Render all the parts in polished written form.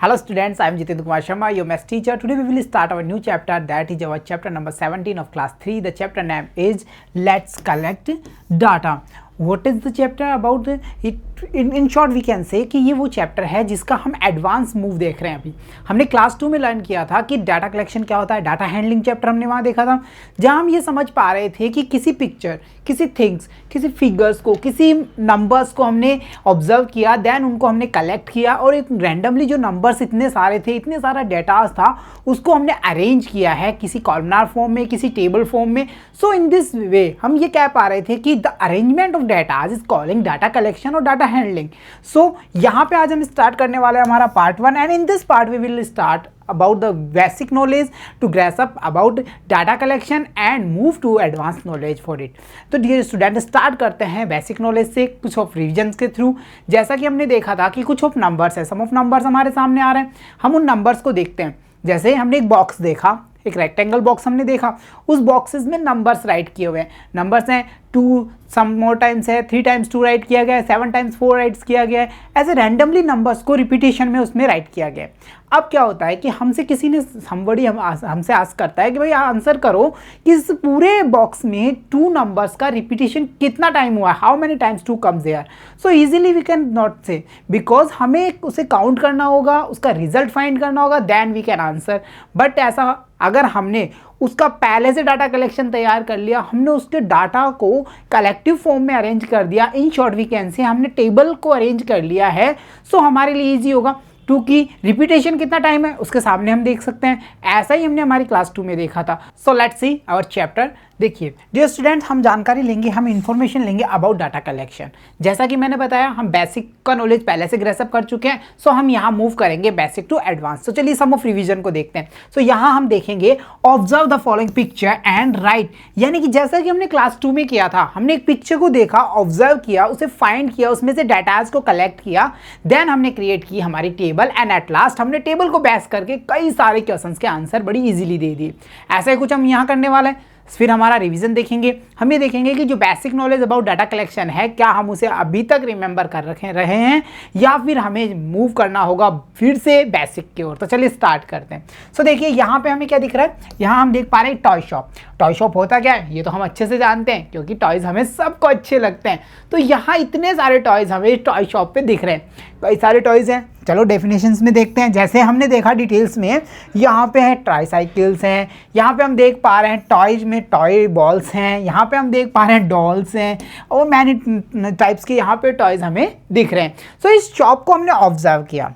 Hello students, I am Jitendra Kumar Sharma, your maths teacher. Today we will start our new chapter, that is our chapter number 17 of class 3. The chapter name is Let's Collect Data. What is the chapter about? It in short we can say कि ये वो chapter है जिसका हम advance move देख रहे हैं। अभी हमने क्लास 2 में लर्न किया था कि डाटा कलेक्शन क्या होता है, डाटा हैंडलिंग चैप्टर हमने वहाँ देखा था, जहाँ हम ये समझ पा रहे थे कि किसी पिक्चर, किसी थिंग्स, किसी फिगर्स को, किसी नंबर्स को हमने ऑब्जर्व किया, देन उनको हमने कलेक्ट किया और एक रैंडमली जो नंबर्स इतने सारे थे, इतने सारा डेटास था, उसको हमने अरेंज किया है किसी कॉलमनार फॉर्म में, किसी टेबल फॉर्म में। सो इन दिस वे हम ये कह पा रहे थे कि the arrangement of data is calling data collection और डाटा हैंडलिंग। सो यहाँ पे आज हम स्टार्ट करने वाले हैं हमारा part 1 and in this part we will start about the basic knowledge to grasp up about data collection and move to advanced knowledge for it। तो डियर स्टूडेंट स्टार्ट करते हैं बेसिक नॉलेज से, कुछ of revisions के through. जैसा कि हमने देखा था कि कुछ ऑफ नंबर्स है, सम ऑफ नंबर्स हमारे सामने आ रहे हैं, हम उन नंबर्स को देखते हैं। जैसे हमने एक बॉक्स देखा, एक रेक्टेंगल बॉक्स हमने देखा, उस बॉक्सेस में नंबर्स राइट किए हुए हैं। नंबर्स हैं 2, सम मोर टाइम्स है 3 टाइम्स 2 राइट किया गया है, 7 टाइम्स 4 राइट्स किया गया है। ऐसे रैंडमली नंबर्स को रिपीटेशन में उसमें राइट किया गया है। अब क्या होता है कि हमसे किसी ने हमसे आस्क करता है कि भाई आंसर करो कि इस पूरे बॉक्स में 2 नंबर्स का रिपीटेशन कितना टाइम हुआ है, how many times 2 comes there. So easily we can not say, because हमें उसे काउंट करना होगा, उसका रिजल्ट फाइंड करना होगा, then we can answer. But ऐसा अगर हमने उसका पहले से डाटा कलेक्शन तैयार कर लिया, हमने उसके डाटा को कलेक्टिव फॉर्म में अरेंज कर दिया, इन शॉर्ट वी कैन से हमने टेबल को अरेंज कर लिया है, सो हमारे लिए ईजी होगा। 2 की रिपीटेशन कितना टाइम है उसके सामने हम देख सकते हैं। ऐसा ही हमने हमारी क्लास 2 में देखा था। So let's see our chapter. देखिए डियर स्टूडेंट, हम जानकारी लेंगे, हम इंफॉर्मेशन लेंगे अबाउट डाटा कलेक्शन। जैसा कि मैंने बताया हम बेसिक का नॉलेज पहले से ग्रेसअप कर चुके हैं, सो हम यहाँ मूव करेंगे बेसिक टू एडवांस। तो चलिए सम ऑफ रिवीजन को देखते हैं। सो यहाँ हम देखेंगे observe the following picture and right, यानी कि जैसा कि हमने क्लास 2 में किया था, हमने एक पिक्चर को देखा, ऑब्जर्व किया, उसे फाइंड किया, उसमें से डाटाज को कलेक्ट किया, देन हमने क्रिएट की हमारी टेबल एंड एट लास्ट हमने टेबल को बेस करके कई सारे क्वेश्चंस के आंसर बड़ी इजीली दे दिए। ऐसा ही कुछ हम यहाँ करने वाले हैं। फिर हमारा रिवीजन देखेंगे, हम ये देखेंगे कि जो basic knowledge about data collection है, क्या हम उसे अभी तक रिमेंबर कर रहे हैं या फिर हमें मूव करना होगा फिर से बेसिक की ओर। तो चलिए स्टार्ट करते हैं। सो देखिए यहाँ पे हमें क्या दिख रहा है, यहाँ हम देख पा रहे हैं टॉय शॉप। टॉय शॉप होता क्या है ये तो हम अच्छे से जानते हैं, क्योंकि टॉयज़ हमें सबको अच्छे लगते हैं। तो यहाँ इतने सारे टॉयज़ हमें टॉय शॉप पे दिख रहे हैं, कई सारे टॉयज़ हैं। चलो डेफिनेशंस में देखते हैं। जैसे हमने देखा डिटेल्स में, यहाँ पे है ट्राईसाइकिल्स हैं, यहाँ पे हम देख पा रहे हैं टॉयज में टॉय बॉल्स हैं, यहाँ पे हम देख पा रहे हैं डॉल्स हैं और मैनी टाइप्स के यहाँ पे टॉयज़ हमें दिख रहे हैं। सो इस शॉप को हमने ऑब्जर्व किया।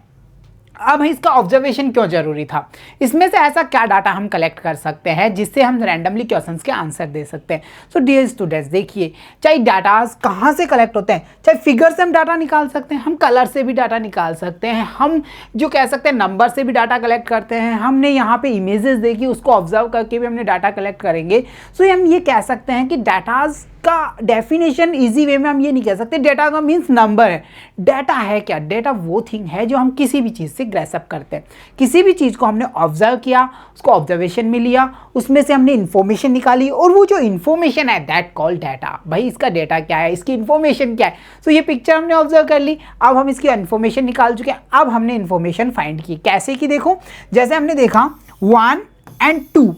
अब इसका ऑब्जर्वेशन क्यों जरूरी था, इसमें से ऐसा क्या डाटा हम कलेक्ट कर सकते हैं जिससे हम रैंडमली क्वेश्चंस के आंसर दे सकते हैं। सो डियर स्टूडेंट्स देखिए, चाहे डाटाज कहाँ से कलेक्ट होते हैं, चाहे फिगर से हम डाटा निकाल सकते हैं, हम कलर से भी डाटा निकाल सकते हैं, हम जो कह सकते हैं नंबर से भी डाटा कलेक्ट करते हैं, हमने यहाँ पे इमेजेस देखी उसको ऑब्जर्व करके भी हमने डाटा कलेक्ट करेंगे। सो हम ये कह सकते हैं कि डाटाज का डेफिनेशन इजी वे में हम ये नहीं कह सकते डाटा का मीन्स नंबर है। डाटा है क्या, डाटा वो थिंग है जो हम किसी भी चीज़ से ग्रेसअप करते हैं। किसी भी चीज़ को हमने ऑब्जर्व किया, उसको ऑब्जर्वेशन में लिया, उसमें से हमने इन्फॉर्मेशन निकाली और वो जो इन्फॉर्मेशन है दैट कॉल डाटा। भाई इसका डाटा क्या है, इसकी इन्फॉर्मेशन क्या है। सो ये पिक्चर हमने ऑब्जर्व कर ली, अब हम इसकी इन्फॉर्मेशन निकाल चुके हैं। अब हमने इन्फॉर्मेशन फाइंड की, कैसे की देखो, जैसे हमने देखा 1 and 2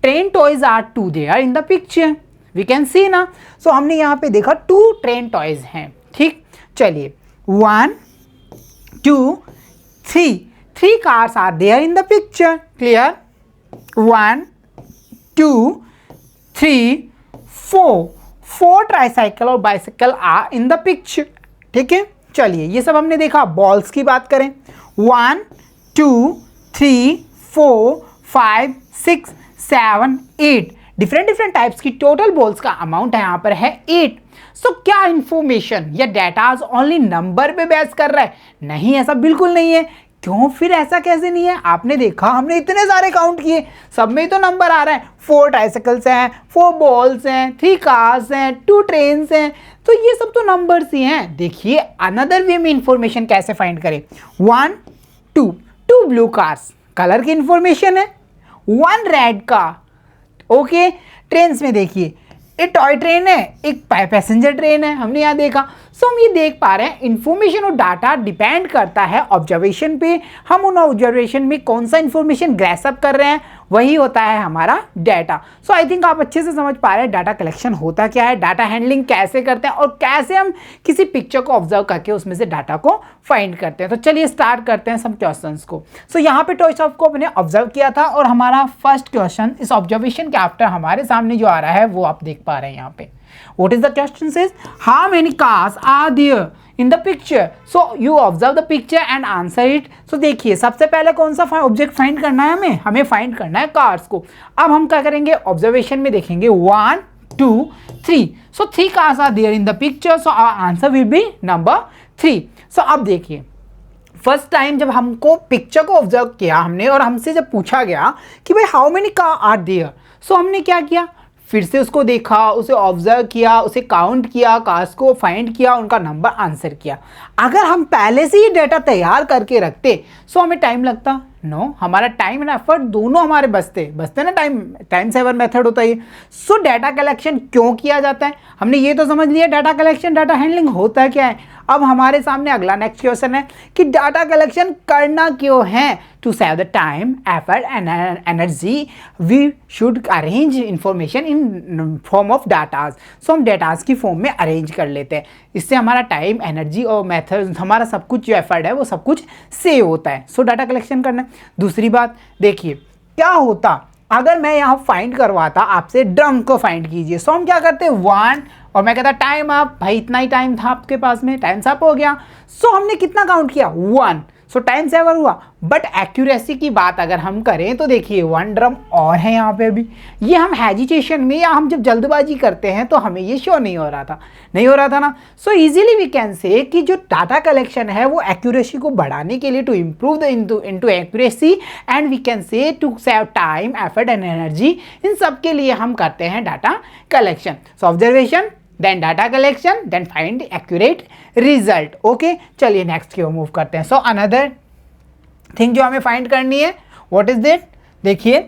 train toys are 2 there in the picture, we can see ना। सो हमने यहाँ पे देखा 2 ट्रेन टॉयज हैं, ठीक। चलिए 1 2 3 cars are there in the picture, clear. 1 2 3 4 tricycle और bicycle are in the picture, ठीक है। चलिए ये सब हमने देखा। बॉल्स की बात करें, 1 2 3 4 5 6 7 8 डिफरेंट टाइप्स की टोटल बॉल्स का अमाउंट है यहाँ पर है 8। सो क्या इंफॉर्मेशन या डाटाज ओनली नंबर पे बेस कर रहा है? नहीं, ऐसा बिल्कुल नहीं है। क्यों, फिर ऐसा कैसे नहीं है? आपने देखा हमने इतने सारे काउंट किए, सब में तो नंबर आ रहा है। 4 ट्राइसाइकिल्स हैं, 4 बॉल्स हैं, 3 कार्स हैं, 2 ट्रेन्स हैं, तो ये सब तो नंबर्स ही हैं। देखिए अनदर वे में इंफॉर्मेशन कैसे फाइंड करें। 1 2 ब्लू कार्स कलर की इंफॉर्मेशन है, 1 रेड कार, ओके। ट्रेन्स में देखिए एक टॉय ट्रेन है, एक पैसेंजर ट्रेन है, हमने यहाँ देखा। सो हम ये देख पा रहे हैं इंफॉर्मेशन और डाटा डिपेंड करता है ऑब्जर्वेशन पे। हम उन ऑब्जर्वेशन में कौन सा इंफॉर्मेशन ग्रैसअप कर रहे हैं वही होता है हमारा डाटा। सो आई थिंक आप अच्छे से समझ पा रहे हैं डाटा कलेक्शन होता क्या है, डाटा हैंडलिंग कैसे करते हैं और कैसे हम किसी पिक्चर को ऑब्जर्व करके उसमें से डाटा को फाइंड करते हैं। तो चलिए स्टार्ट करते हैं सब क्वेश्चंस को। सो यहाँ पे टॉय शॉप को अपने ऑब्जर्व किया था और हमारा फर्स्ट क्वेश्चन इस ऑब्जर्वेशन के आफ्टर हमारे सामने जो आ रहा है वो आप देख पा रहे हैं यहाँ पे। What is the question says? How many cars are there in the picture? So you observe the picture and answer it. So देखिए सबसे पहले कौन सा ऑब्जेक्ट फाइंड करना है हमें फाइंड करना है कार्स को। अब हम क्या करेंगे ऑब्जर्वेशन में देखेंगे 1 2 3। So 3 cars are there in the picture. So our answer will be number 3. So अब देखिए फर्स्ट टाइम जब हमको पिक्चर को ऑब्जर्व किया हमने और हमसे जब पूछा गया कि भाई how many car are there, so हमने क्या किया फिर से उसको देखा, उसे ऑब्जर्व किया, उसे काउंट किया, कार्स को फाइंड किया, उनका नंबर आंसर किया। अगर हम पहले से ही डेटा तैयार करके रखते सो हमें टाइम लगता नो, हमारा टाइम एंड एफर्ट दोनों हमारे बचते ना, टाइम सेवर मेथड होता है। सो डाटा कलेक्शन क्यों किया जाता है हमने ये तो समझ लिया, डाटा कलेक्शन डाटा हैंडलिंग होता क्या है। अब हमारे सामने अगला नेक्स्ट क्वेश्चन है कि डाटा कलेक्शन करना क्यों है। To save the time effort and energy we should arrange information in form of datas. So हम डाटाज की फॉर्म में अरेंज कर लेते हैं, इससे हमारा टाइम एनर्जी और मेथड हमारा सब कुछ जो एफर्ट है वो सब कुछ सेव होता है। सो डाटा कलेक्शन करना है। दूसरी बात देखिए क्या होता अगर मैं यहाँ फाइंड करवाता आपसे ड्रम को फाइंड कीजिए। सो हम क्या करते 1 और मैं कहता टाइम अप, भाई इतना ही टाइम था आपके पास में, टाइम अप हो गया। सो हमने कितना काउंट किया 1, सो टाइम सेवर हुआ। बट एक्यूरेसी की बात अगर हम करें तो देखिए 1 ड्रम और है यहाँ पे अभी, ये हम हेजिटेशन में या हम जब जल्दबाजी करते हैं तो हमें ये शो नहीं हो रहा था ना। सो इजीली वी कैन से कि जो डाटा कलेक्शन है वो एक्यूरेसी को बढ़ाने के लिए to improve the into accuracy and we can say to save time effort and energy, इन सब के लिए हम करते हैं data collection. So observation then data collection then find accurate result. Okay चलिए नेक्स्ट की ओर मूव करते हैं। सो अनदर थिंग जो हमें फाइंड करनी है व्हाट इज दैट, देखिए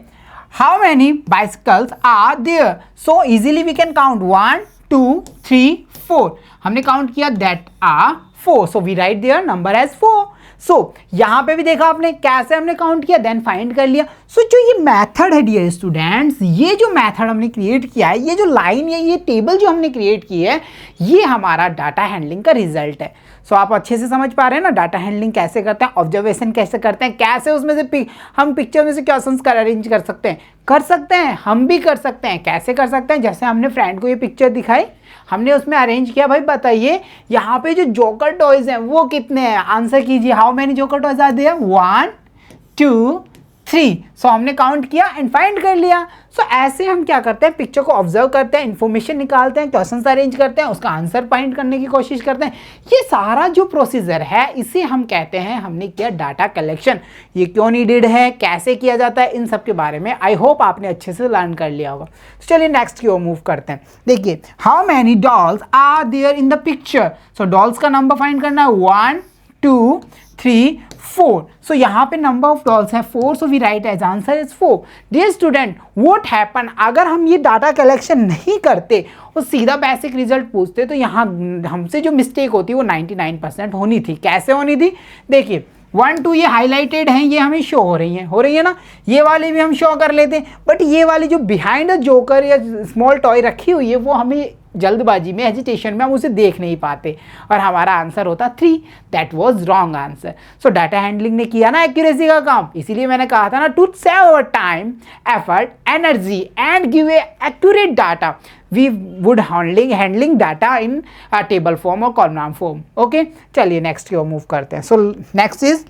how many bicycles are there. So easily we can count 1 2 3 4। हमने काउंट किया that are 4, so we write their number as 4। So यहाँ पे भी देखा आपने कैसे हमने काउंट किया देन फाइंड कर लिया। सो जो ये मेथड है डियर स्टूडेंट्स, ये जो मेथड हमने क्रिएट किया है, ये जो लाइन है, ये टेबल जो हमने क्रिएट की है, ये हमारा डाटा हैंडलिंग का रिजल्ट है। सो आप अच्छे से समझ पा रहे हैं ना डाटा हैंडलिंग कैसे करते हैं, ऑब्जर्वेशन कैसे करते हैं, कैसे उसमें से हम पिक्चर में से क्वेश्चंस का अरेंज कर सकते हैं, हम भी कर सकते हैं। कैसे कर सकते हैं, जैसे हमने फ्रेंड को ये पिक्चर दिखाई, हमने उसमें अरेंज किया, भाई बताइए यहाँ पे जो जोकर टॉयज हैं वो कितने हैं, आंसर कीजिए how many joker toys are there 1 2 3। So हमने काउंट किया एंड फाइंड कर लिया। सो ऐसे हम क्या करते हैं पिक्चर को ऑब्जर्व करते हैं, इन्फॉर्मेशन निकालते हैं, क्वेश्चंस अरेंज करते हैं, उसका आंसर फाइंड करने की कोशिश करते हैं। ये सारा जो प्रोसीजर है इसे हम कहते हैं हमने किया डाटा कलेक्शन। ये क्यों नीडेड है, कैसे किया जाता है, इन सब के बारे में आई होप आपने अच्छे से लर्न कर लिया होगा। तो चलिए नेक्स्ट की ओर मूव करते हैं। देखिए how many dolls are there in the picture. So dolls का नंबर फाइंड करना है 1 2 3 4। सो यहाँ पे नंबर ऑफ डॉल्स है 4, so we write as answer is 4। Dear student what happen अगर हम ये डाटा कलेक्शन नहीं करते और सीधा बेसिक रिजल्ट पूछते तो यहाँ हमसे जो मिस्टेक होती वो 99% होनी थी। कैसे होनी थी, देखिए 1 2 ये हाईलाइटेड हैं, ये हमें शो हो रही है ना, ये वाली भी हम शो कर लेते हैं। बट ये वाली जो बिहाइंड द जोकर या स्मॉल टॉय रखी हुई है वो हमें जल्दबाजी में हेजिटेशन में हम उसे देख नहीं पाते और हमारा आंसर होता 3। That was wrong answer. So data handling ने किया ना एक्यूरेसी का काम, इसीलिए मैंने कहा था ना to save our time effort energy and give a accurate data we would handling data in table form और कॉलम फॉर्म। ओके चलिए नेक्स्ट की ओर मूव करते हैं। So next is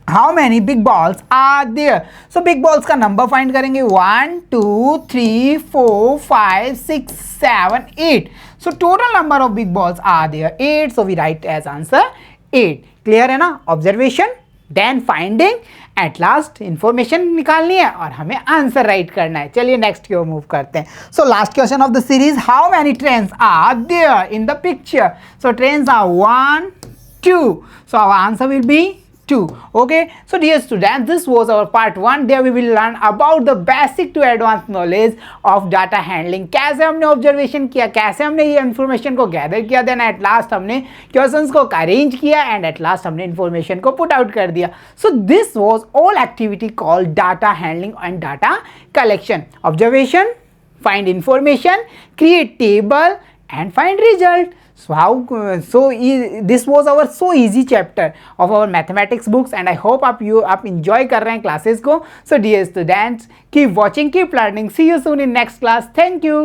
how many big balls are there. So big balls का number find करेंगे 1 2 3 4 5 6 7 8। So total number of big balls are there 8, so we write as answer 8। Clear है ना, observation then finding at last information निकालनी है और हमें answer right करना है। चलिए नेक्स्ट की ओर मूव करते हैं। So last question of the series how many trains are there in the picture. So trains are 1 2, so our answer will be 2. Okay, so dear students, this was our part 1. There we will learn about the basic to advanced knowledge of data handling. कैसे हमने observation किया, कैसे हमने ये information को gather किया, then at last हमने questions को अरेंज किया एंड एट लास्ट हमने इन्फॉर्मेशन को पुट आउट कर दिया. So this was all activity called data handling and data collection. Observation, find information, create table and find result. So this was our so easy chapter of our mathematics books and I hope आप enjoy कर रहे हैं classes को. So dear students, keep watching, keep learning. See you soon in next class. Thank you.